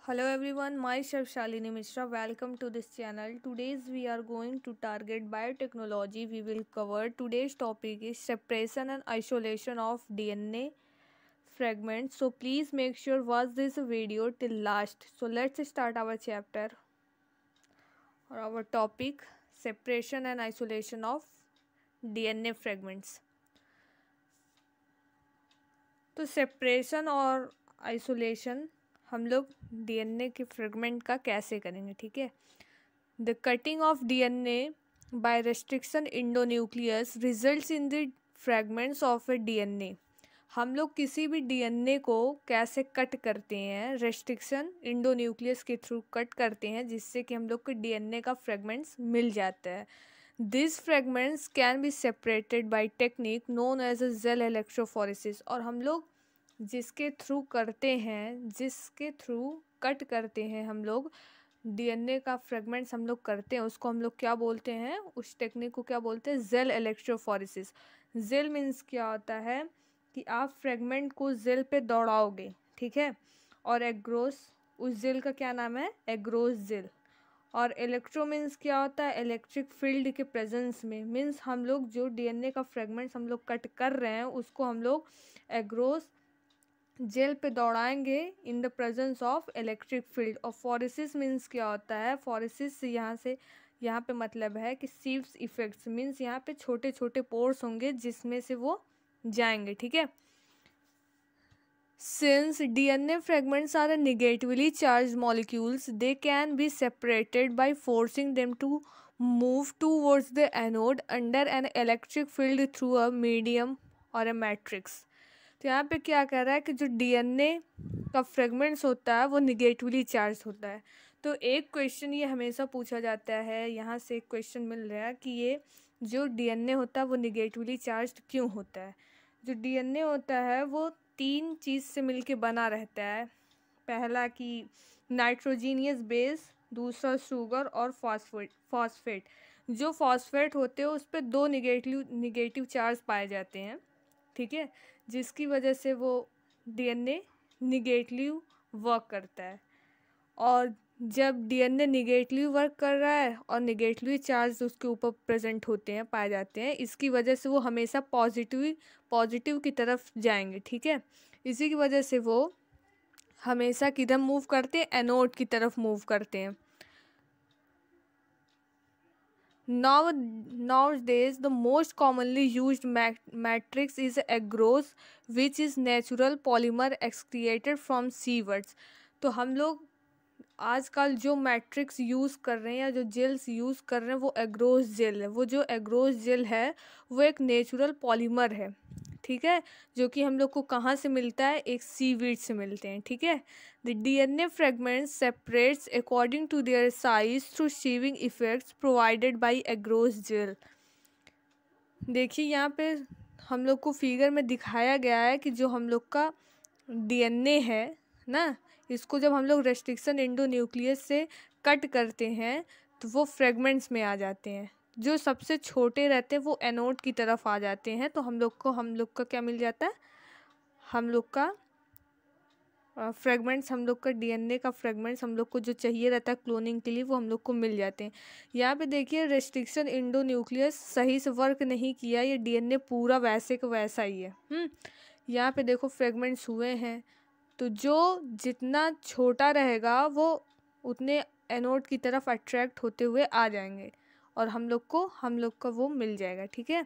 Hello everyone, myself Shalini Mishra. Welcome to this channel. Today's we are going to target biotechnology. We will cover today's topic is separation and isolation of DNA fragments. So please make sure watch this video till last. So let's start our chapter or our topic separation and isolation of DNA fragments. तो separation और isolation हम लोग DNA के fragment का कैसे करेंगे, ठीक है। The cutting of DNA by restriction endonuclease results in the fragments of A DNA. हम लोग किसी भी डीएनए को कैसे कट करते हैं, रेस्ट्रिक्शन इंडोन्यूक्लियस के थ्रू कट करते हैं, जिससे कि हम लोग को डीएनए का फ्रेगमेंट्स मिल जाता है। This fragments can be separated by technique known as a gel electrophoresis. और हम लोग जिसके थ्रू कट करते हैं हम लोग डीएनए का फ्रेगमेंट्स हम लोग करते हैं, उसको हम लोग क्या बोलते हैं, उस टेक्निक को क्या बोलते हैं, जेल इलेक्ट्रोफोरेसिस। जेल मीन्स क्या होता है कि आप फ्रेगमेंट को जेल पे दौड़ाओगे, ठीक है, और एग्रोस, उस जेल का क्या नाम है, एग्रोस जेल। और इलेक्ट्रो मीन्स क्या होता है, इलेक्ट्रिक फील्ड के प्रेजेंस में, मीन्स हम लोग जो डीएनए का फ्रेगमेंट्स हम लोग कट कर रहे हैं उसको हम लोग एग्रोस जेल पे दौड़ाएंगे in the presence of electric field. और फोरेसिस मीन्स क्या होता है, फोरेसिस यहाँ पे मतलब है कि सीव्स इफेक्ट्स, मीन्स यहाँ पे छोटे छोटे पोर्स होंगे जिसमें से वो जाएंगे, ठीक है। Since DNA fragments are negatively charged molecules, they can be separated by forcing them to move towards the anode under an electric field through a medium or a matrix. तो यहाँ पे क्या कह रहा है कि जो डीएनए का फ्रेगमेंट्स होता है वो निगेटिवली चार्ज होता है। तो एक क्वेश्चन ये हमेशा पूछा जाता है, यहाँ से एक क्वेश्चन मिल रहा है कि ये जो डीएनए होता है वो निगेटिवली चार्ज क्यों होता है। जो डीएनए होता है वो तीन चीज़ से मिलके बना रहता है। पहला कि नाइट्रोजीनियस बेस, दूसरा शुगर और फॉस्फेट। जो फॉस्फेट होते हैं उस पर दो निगेटिव चार्ज पाए जाते हैं, ठीक है, जिसकी वजह से वो डीएनए निगेटिव वर्क करता है। और जब डीएनए निगेटिवली वर्क कर रहा है और निगेटिवली चार्ज उसके ऊपर प्रेजेंट होते हैं, पाए जाते हैं, इसकी वजह से वो हमेशा पॉजिटिव की तरफ जाएंगे, ठीक है। इसी की वजह से वो हमेशा किधर मूव करते हैं, एनोड की तरफ मूव करते हैं। Nowadays, the most commonly used matrix is agarose, which is natural polymer excreted from seaweeds. तो हम लोग आजकल जो मैट्रिक्स यूज़ कर रहे हैं या जो जेल्स यूज़ कर रहे हैं वो एग्रोस जेल है। वो जो एग्रोस जेल है वो एक नेचुरल पॉलीमर है, ठीक है, जो कि हम लोग को कहाँ से मिलता है, एक सीवीड से मिलते हैं, ठीक है। The DNA fragments separates according to their size through sieving effects provided by agarose gel. देखिए यहाँ पे हम लोग को फिगर में दिखाया गया है कि जो हम लोग का डीएनए है ना, इसको जब हम लोग रेस्ट्रिक्शन इंडोन्यूक्लियस से कट करते हैं तो वो फ्रेगमेंट्स में आ जाते हैं। जो सबसे छोटे रहते हैं वो एनोड की तरफ आ जाते हैं, तो हम लोग का क्या मिल जाता है, हम लोग का फ्रेगमेंट्स, हम लोग का डीएनए का फ्रेगमेंट्स हम लोग को जो चाहिए रहता है क्लोनिंग के लिए वो हम लोग को मिल जाते हैं। यहाँ पे देखिए रेस्ट्रिक्शन इंडोन्यूक्लियस सही से वर्क नहीं किया, ये डीएनए पूरा वैसे का वैसा ही है। यहाँ पे देखो फ्रेगमेंट्स हुए हैं, तो जो जितना छोटा रहेगा वो उतने एनोड की तरफ अट्रैक्ट होते हुए आ जाएंगे और हम लोग का वो मिल जाएगा, ठीक है।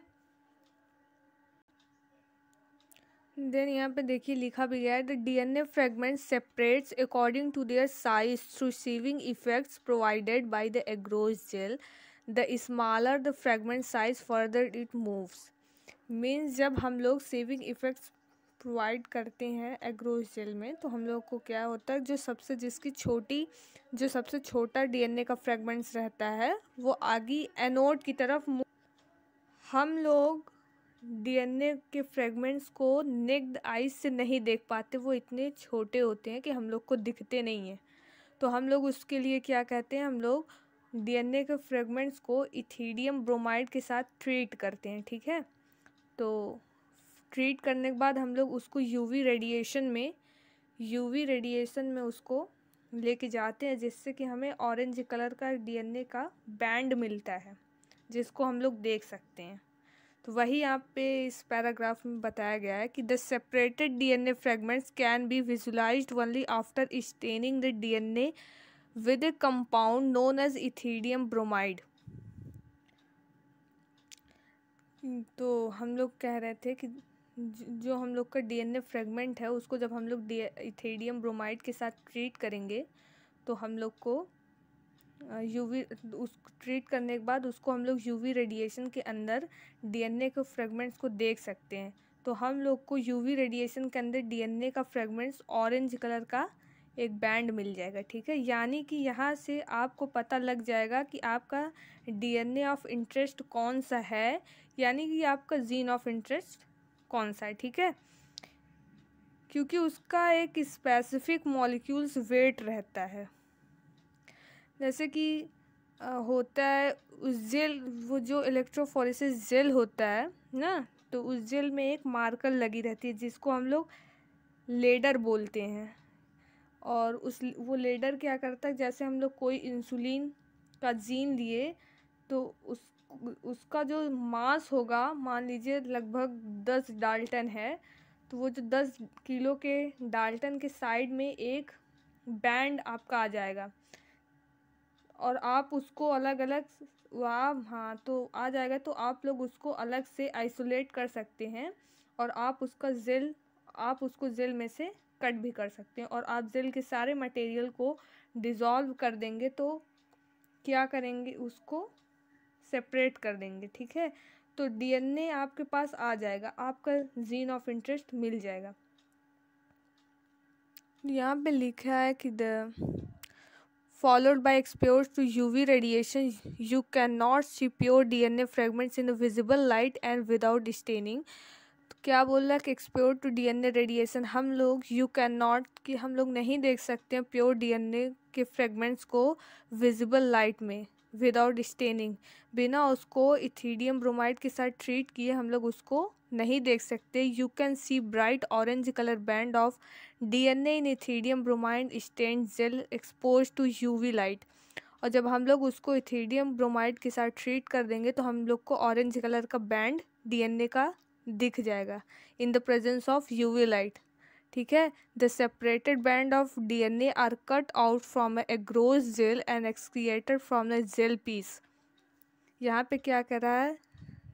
देन यहाँ पे देखिए लिखा भी गया है, the DNA fragment separates according to their size through sieving effects provided by the agarose gel. The smaller the fragment size further it moves. Means जब हम लोग सेविंग इफेक्ट्स प्रोवाइड करते हैं एग्रोस जेल में तो हम लोग को क्या होता है, जो सबसे छोटा डीएनए का फ्रेगमेंट्स रहता है वो आगे एनोड की तरफ हम लोग डीएनए के फ्रेगमेंट्स को नेक्ड आइज से नहीं देख पाते, वो इतने छोटे होते हैं कि हम लोग को दिखते नहीं हैं। तो हम लोग उसके लिए क्या कहते हैं, हम लोग डीएनए के फ्रेगमेंट्स को इथीडियम ब्रोमाइड के साथ ट्रीट करते हैं, ठीक है। तो ट्रीट करने के बाद हम लोग उसको यूवी रेडिएशन में उसको लेके जाते हैं, जिससे कि हमें ऑरेंज कलर का डीएनए का बैंड मिलता है, जिसको हम लोग देख सकते हैं। तो वही यहाँ पे इस पैराग्राफ में बताया गया है कि the separated DNA fragments can be visualised only after staining the DNA with a compound known as ethidium bromide. तो हम लोग कह रहे थे कि जो हम लोग का डीएनए फ्रेगमेंट है उसको जब हम लोग इथीडियम ब्रोमाइड के साथ ट्रीट करेंगे तो हम लोग को यूवी उस ट्रीट करने के बाद उसको हम लोग यूवी रेडिएशन के अंदर डीएनए के फ्रेगमेंट्स को देख सकते हैं। तो हम लोग को यूवी रेडिएशन के अंदर डीएनए का फ्रेगमेंट्स ऑरेंज कलर का एक बैंड मिल जाएगा, ठीक है। यानी कि यहाँ से आपको पता लग जाएगा कि आपका डीएनए ऑफ इंटरेस्ट कौन सा है, यानी कि आपका जीन ऑफ इंटरेस्ट कौन सा है, ठीक है। क्योंकि उसका एक स्पेसिफिक मॉलिक्यूल्स वेट रहता है। जैसे कि होता है उस जेल, वो जो इलेक्ट्रोफोरेसिस जेल होता है ना, तो उस जेल में एक मार्कर लगी रहती है जिसको हम लोग लेडर बोलते हैं। और वो लेडर क्या करता है, जैसे हम लोग कोई इंसुलिन का जीन लिए तो उसका जो मास होगा, मान लीजिए लगभग 10 डाल्टन है, तो वो जो 10 किलो के डाल्टन के साइड में एक बैंड आपका आ जाएगा और आप उसको अलग अलग तो आ जाएगा, तो आप लोग उसको अलग से आइसोलेट कर सकते हैं और आप उसको जेल में से कट भी कर सकते हैं। और आप जेल के सारे मटेरियल को डिज़ोल्व कर देंगे, तो क्या करेंगे, उसको सेपरेट कर देंगे, ठीक है। तो डीएनए आपके पास आ जाएगा, आपका जीन ऑफ इंटरेस्ट मिल जाएगा। यहाँ पे लिखा है कि followed by exposure to UV radiation, you cannot see pure DNA fragments in a visible light and without staining। तो क्या बोल रहा है कि एक्सपोज टू डीएनए रेडिएशन हम लोग कि हम लोग नहीं देख सकते हैं प्योर डीएनए के फ्रेगमेंट्स को विजिबल लाइट में विदाउट स्टेनिंग। बिना उसको इथीडियम ब्रोमाइड के साथ ट्रीट किए हम लोग उसको नहीं देख सकते। You can see bright orange colour band of DNA in ethidium bromide stained gel expose to UV light. और जब हम लोग उसको इथीडियम ब्रोमाइड के साथ ट्रीट कर देंगे तो हम लोग को ऑरेंज कलर का बैंड डीएनए का दिख जाएगा in the presence of UV light, ठीक है। The separated band of DNA are cut out from a agarose gel and excreted from the gel piece. यहाँ पे क्या कर रहा है,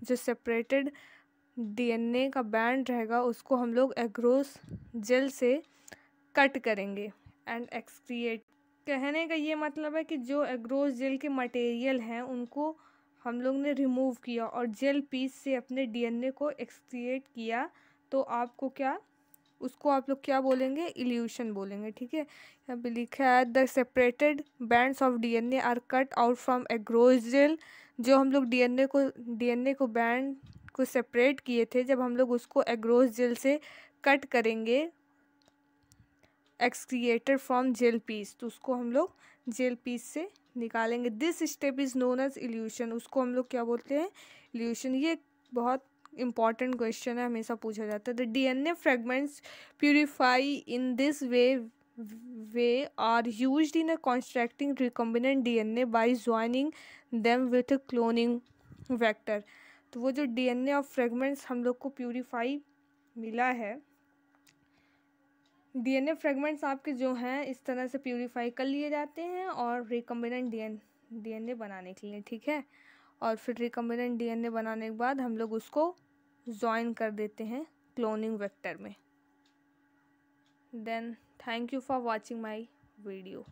जो सेपरेटेड डीएनए का बैंड रहेगा उसको हम लोग एग्रोज जेल से कट करेंगे एंड एक्सक्रिएट। कहने का ये मतलब है कि जो एग्रोज जेल के मटेरियल हैं उनको हम लोग ने रिमूव किया और जेल पीस से अपने डीएनए को एक्सक्रिएट किया, तो आपको क्या, उसको आप लोग क्या बोलेंगे, इल्यूशन बोलेंगे, ठीक है। यहाँ पे लिखा है the separated bands of DNA are cut out from agarose gel. जो हम लोग डीएनए को बैंड को सेपरेट किए थे, जब हम लोग उसको एग्रोज जेल से कट करेंगे एक्सक्रिएटेड फ्रॉम जेल पीस, तो उसको हम लोग जेल पीस से निकालेंगे। This step is known as elution. उसको हम लोग क्या बोलते हैं, इल्यूशन। ये बहुत इंपॉर्टेंट क्वेश्चन है, हमेशा पूछा जाता है। The DNA fragments purify in this way are used in constructing recombinant DNA by joining them with cloning vector. तो वो जो डीएनए ऑफ फ्रेगमेंट्स हम लोग को प्यूरिफाई मिला है, डीएनए फ्रेगमेंट्स आपके जो हैं इस तरह से प्यूरिफाई कर लिए जाते हैं और रिकॉम्बिनेंट डीएनए बनाने के लिए, ठीक है। और फिर रिकॉम्बिनेंट डीएनए बनाने के बाद हम लोग उसको जॉइन कर देते हैं क्लोनिंग वेक्टर में। Then thank you for watching my video.